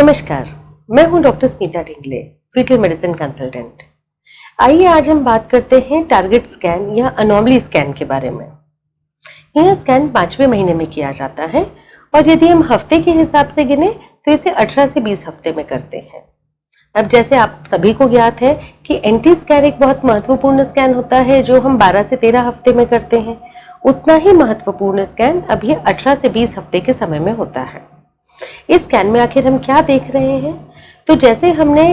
नमस्कार, मैं हूं doctor Smita Dhingle, fetal medicine consultant. आइए आज हम बात करते हैं टारगेट स्कैन या अनोमली स्कैन के बारे में। यह स्कैन 5वें महीने में किया जाता है और यदि हम हफ्ते के हिसाब से गिने तो इसे 18 से 20 हफ्ते में करते हैं। अब जैसे आप सभी को ज्ञात है कि एंटी स्कैन एक बहुत महत्वपूर्ण स्कैन होता है जो हम 12 से 13 हफ्ते में करते हैं, उतना ही महत्वपूर्ण स्कैन अब ये 18 से 20 हफ्ते के समय में होता है। इस स्कैन में आखिर हम क्या देख रहे हैं? तो जैसे हमने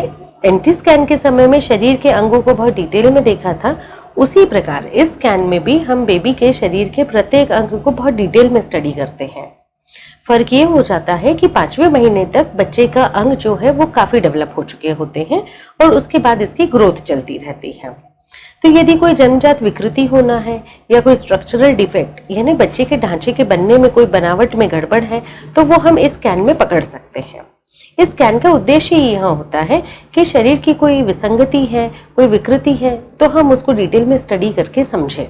एंटी स्कैन के समय में शरीर के अंगों को बहुत डिटेल में देखा था, उसी प्रकार इस स्कैन में भी हम बेबी के शरीर के प्रत्येक अंग को बहुत डिटेल में स्टडी करते हैं। फर्क ये हो जाता है कि 5वें महीने तक बच्चे का अंग जो है वो काफी डेवलप हो चुके होते हैं और उसके बाद इसकी ग्रोथ चलती रहती है। तो यदि कोई जन्मजात विकृति होना है या कोई स्ट्रक्चरल डिफेक्ट यानी बच्चे के ढांचे के बनने में कोई बनावट में गड़बड़ है तो वो हम इस स्कैन में पकड़ सकते हैं। इस स्कैन का उद्देश्य यह होता है कि शरीर की कोई विसंगति है, कोई विकृति है तो हम उसको डिटेल में स्टडी करके समझें।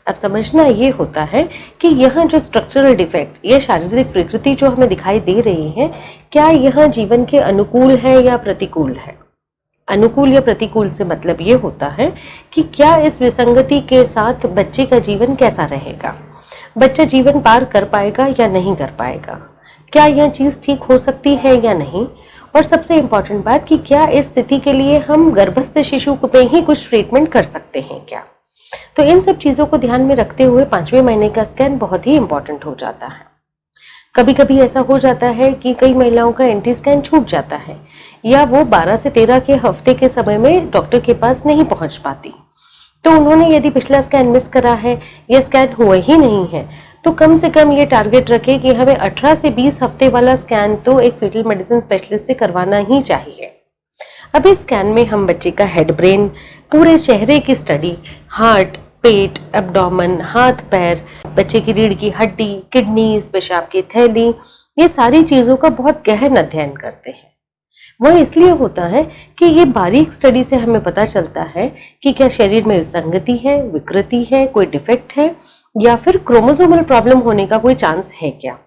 अब समझना ये होता है कि यह जो स्ट्रक्चरल डिफेक्ट या शारीरिक विकृति जो हमें दिखाई दे रही है, क्या यह जीवन के अनुकूल है या प्रतिकूल है। अनुकूल या प्रतिकूल से मतलब ये होता है कि क्या इस विसंगति के साथ बच्चे का जीवन कैसा रहेगा, बच्चा जीवन पार कर पाएगा या नहीं कर पाएगा, क्या यह चीज ठीक हो सकती है या नहीं, और सबसे इम्पोर्टेंट बात कि क्या इस स्थिति के लिए हम गर्भस्थ शिशु में ही कुछ ट्रीटमेंट कर सकते हैं क्या। तो इन सब चीजों को ध्यान में रखते हुए 5वें महीने का स्कैन बहुत ही इंपॉर्टेंट हो जाता है। कभी कभी ऐसा हो जाता है कि कई महिलाओं का एंटी स्कैन छूट जाता है या वो 12 से 13 के हफ्ते के समय में डॉक्टर के पास नहीं पहुंच पाती, तो उन्होंने यदि पिछला स्कैन मिस करा है या स्कैन हुआ ही नहीं है तो कम से कम ये टारगेट रखें कि हमें 18 से 20 हफ्ते वाला स्कैन तो एक फीटल मेडिसिन स्पेशलिस्ट से करवाना ही चाहिए। अब इस स्कैन में हम बच्चे का हेड ब्रेन, पूरे चेहरे की स्टडी, हार्ट, पेट, एब्डोमेन, हाथ पैर, बच्चे की रीढ़ की हड्डी, किडनीज, पेशाब की थैली, ये सारी चीजों का बहुत गहन अध्ययन करते हैं। वह इसलिए होता है कि ये बारीक स्टडी से हमें पता चलता है कि क्या शरीर में विसंगति है, विकृति है, कोई डिफेक्ट है या फिर क्रोमोसोमल प्रॉब्लम होने का कोई चांस है क्या।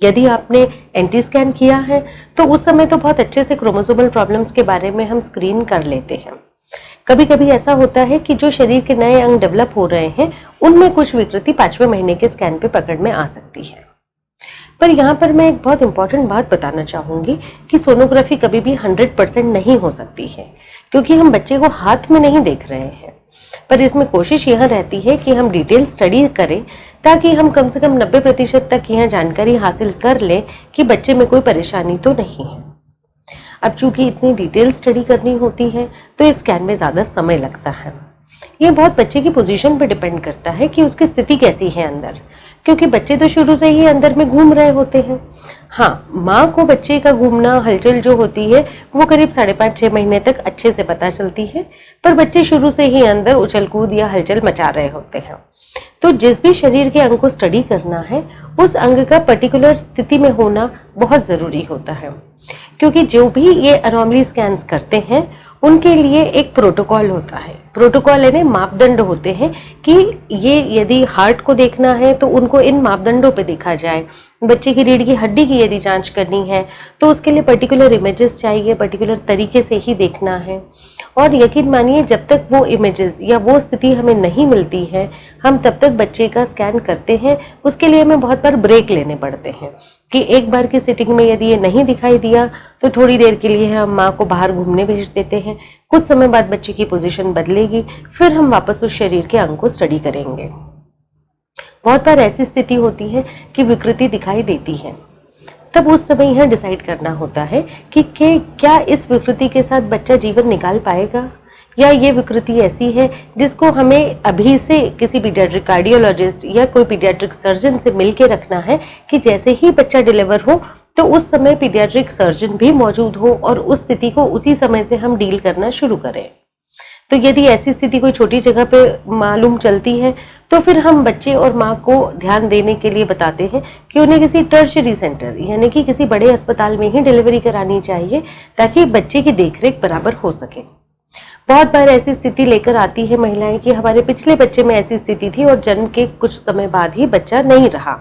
यदि आपने एंटी स्कैन किया है तो उस समय तो बहुत अच्छे से क्रोमोसोमल प्रॉब्लम्स के बारे में हम स्क्रीन कर लेते हैं। कभी कभी ऐसा होता है कि जो शरीर के नए अंग डेवलप हो रहे हैं उनमें कुछ विकृति 5वें महीने के स्कैन पे पकड़ में आ सकती है। पर यहाँ पर मैं एक बहुत इंपॉर्टेंट बात बताना चाहूंगी कि सोनोग्राफी कभी भी 100% नहीं हो सकती है, क्योंकि हम बच्चे को हाथ में नहीं देख रहे हैं। पर इसमें कोशिश यह रहती है कि हम डिटेल स्टडी करें ताकि हम कम से कम 90% तक यह जानकारी हासिल कर लें कि बच्चे में कोई परेशानी तो नहीं है। अब चूंकि इतनी डिटेल स्टडी करनी होती है तो इस स्कैन में ज़्यादा समय लगता है। ये बहुत बच्चे की पोजीशन पर डिपेंड करता है कि उसकी स्थिति कैसी है अंदर, क्योंकि बच्चे तो शुरू से ही अंदर में घूम रहे होते हैं। हाँ, माँ को बच्चे का घूमना, हलचल जो होती है वो करीब 5.5-6 महीने तक अच्छे से पता चलती है, पर बच्चे शुरू से ही अंदर उछल कूद या हलचल मचा रहे होते हैं। तो जिस भी शरीर के अंग को स्टडी करना है उस अंग का पर्टिकुलर स्थिति में होना बहुत जरूरी होता है, क्योंकि जो भी ये अनोमली स्कैन्स करते हैं उनके लिए एक प्रोटोकॉल होता है। प्रोटोकॉल यानी मापदंड होते हैं कि ये यदि हार्ट को देखना है तो उनको इन मापदंडों पे देखा जाए। बच्चे की रीढ़ की हड्डी की यदि जांच करनी है तो उसके लिए पर्टिकुलर इमेजेस चाहिए, पर्टिकुलर तरीके से ही देखना है। और यकीन मानिए जब तक वो इमेजेस या वो स्थिति हमें नहीं मिलती है हम तब तक बच्चे का स्कैन करते हैं। उसके लिए हमें बहुत बार ब्रेक लेने पड़ते हैं कि एक बार की सिटिंग में यदि ये नहीं दिखाई दिया तो थोड़ी देर के लिए हम माँ को बाहर घूमने भेज देते हैं। कुछ समय बाद बच्चे की पोजीशन बदलेगी, फिर हम वापस उस शरीर के अंग को स्टडी करेंगे। बहुत बार ऐसी स्थिति होती है कि विकृति दिखाई देती है, तब उस समय यह डिसाइड करना होता है कि क्या इस विकृति के साथ बच्चा जीवन निकाल पाएगा, या ये विकृति ऐसी है जिसको हमें अभी से किसी पीडियाट्रिक कार्डियोलॉजिस्ट या कोई पीडियाट्रिक सर्जन से मिल के रखना है कि जैसे ही बच्चा डिलीवर हो तो उस समय पीडियाट्रिक सर्जन भी मौजूद हो और उस स्थिति को उसी समय से हम डील करना शुरू करें। तो यदि ऐसी स्थिति कोई छोटी जगह पे मालूम चलती है तो फिर हम बच्चे और माँ को ध्यान देने के लिए बताते हैं कि उन्हें किसी टर्शियरी सेंटर यानी कि किसी बड़े अस्पताल में ही डिलीवरी करानी चाहिए ताकि बच्चे की देखरेख बराबर हो सके। बहुत बार ऐसी स्थिति लेकर आती है महिलाएं कि हमारे पिछले बच्चे में ऐसी स्थिति थी और जन्म के कुछ समय बाद ही बच्चा नहीं रहा,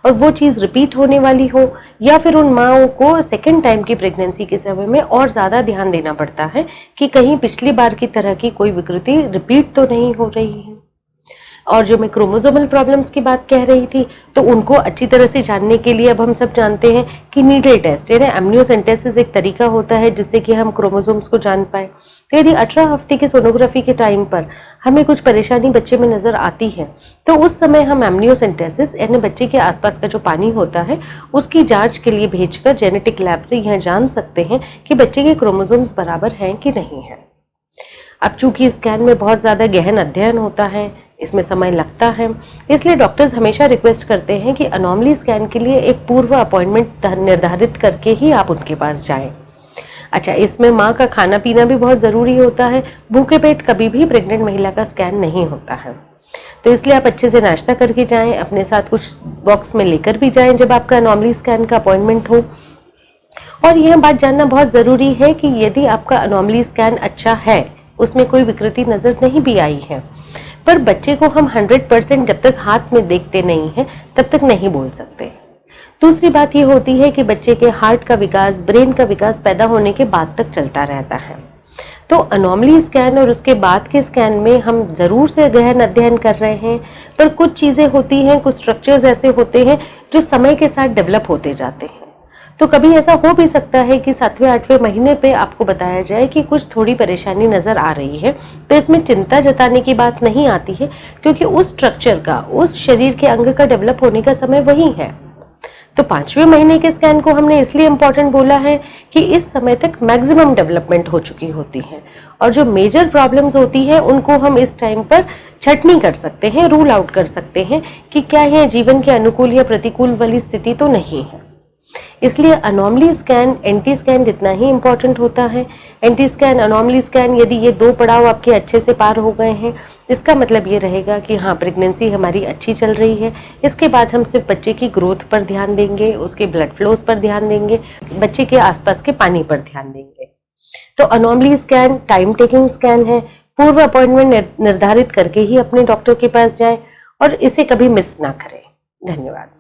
और वो चीज़ रिपीट होने वाली हो, या फिर उन माओं को सेकेंड टाइम की प्रेगनेंसी के समय में और ज़्यादा ध्यान देना पड़ता है कि कहीं पिछली बार की तरह की कोई विकृति रिपीट तो नहीं हो रही है। और जो मैं क्रोमोसोमल प्रॉब्लम्स की बात कह रही थी, तो उनको अच्छी तरह से जानने के लिए अब हम सब जानते हैं कि नीडल टेस्ट यानी एमनियोसेंटेसिस एक तरीका होता है जिससे कि हम क्रोमोसोम्स को जान पाए। तो यदि 18 हफ्ते की सोनोग्राफी के टाइम पर हमें कुछ परेशानी बच्चे में नजर आती है, तो उस समय हम एमनियोसेंटेसिस यानी बच्चे के आसपास का जो पानी होता है उसकी जांच के लिए भेजकर जेनेटिक लैब से यह जान सकते हैं कि बच्चे के क्रोमोसोम्स बराबर हैं कि नहीं है। अब चूंकि स्कैन में बहुत ज़्यादा गहन अध्ययन होता है, इसमें समय लगता है, इसलिए डॉक्टर्स हमेशा रिक्वेस्ट करते हैं कि अनोमली स्कैन के लिए एक पूर्व अपॉइंटमेंट निर्धारित करके ही आप उनके पास जाएं। अच्छा, इसमें माँ का खाना पीना भी बहुत ज़रूरी होता है। भूखे पेट कभी भी प्रेग्नेंट महिला का स्कैन नहीं होता है, तो इसलिए आप अच्छे से नाश्ता करके जाएं, अपने साथ कुछ बॉक्स में लेकर भी जाएं जब आपका अनोमली स्कैन का अपॉइंटमेंट हो। और यह बात जानना बहुत ज़रूरी है कि यदि आपका अनोमली स्कैन अच्छा है, उसमें कोई विकृति नज़र नहीं भी आई है, पर बच्चे को हम 100% जब तक हाथ में देखते नहीं हैं तब तक नहीं बोल सकते। दूसरी बात ये होती है कि बच्चे के हार्ट का विकास, ब्रेन का विकास पैदा होने के बाद तक चलता रहता है। तो अनोमली स्कैन और उसके बाद के स्कैन में हम ज़रूर से गहन अध्ययन कर रहे हैं, पर कुछ चीज़ें होती हैं, कुछ स्ट्रक्चर्स ऐसे होते हैं जो समय के साथ डेवलप होते जाते हैं। तो कभी ऐसा हो भी सकता है कि 7वें 8वें महीने पे आपको बताया जाए कि कुछ थोड़ी परेशानी नजर आ रही है, तो इसमें चिंता जताने की बात नहीं आती है, क्योंकि उस स्ट्रक्चर का, उस शरीर के अंग का डेवलप होने का समय वही है। तो 5वें महीने के स्कैन को हमने इसलिए इम्पोर्टेंट बोला है कि इस समय तक मैक्सिमम डेवलपमेंट हो चुकी होती है, और जो मेजर प्रॉब्लम्स होती हैं उनको हम इस टाइम पर छटनी कर सकते हैं, रूल आउट कर सकते हैं कि क्या यह जीवन के अनुकूल या प्रतिकूल वाली स्थिति तो नहीं है। इसलिए अनोमली स्कैन एंटी स्कैन जितना ही इम्पोर्टेंट होता है। एंटी स्कैन, अनोमली स्कैन, यदि ये 2 पड़ाव आपके अच्छे से पार हो गए हैं, इसका मतलब ये रहेगा कि हाँ, प्रेगनेंसी हमारी अच्छी चल रही है। इसके बाद हम सिर्फ बच्चे की ग्रोथ पर ध्यान देंगे, उसके ब्लड फ्लोज पर ध्यान देंगे, बच्चे के आसपास के पानी पर ध्यान देंगे। तो anomaly scan time taking scan है। पूर्व अपॉइंटमेंट निर्धारित करके ही अपने डॉक्टर के पास जाएं और इसे कभी मिस ना करें। धन्यवाद।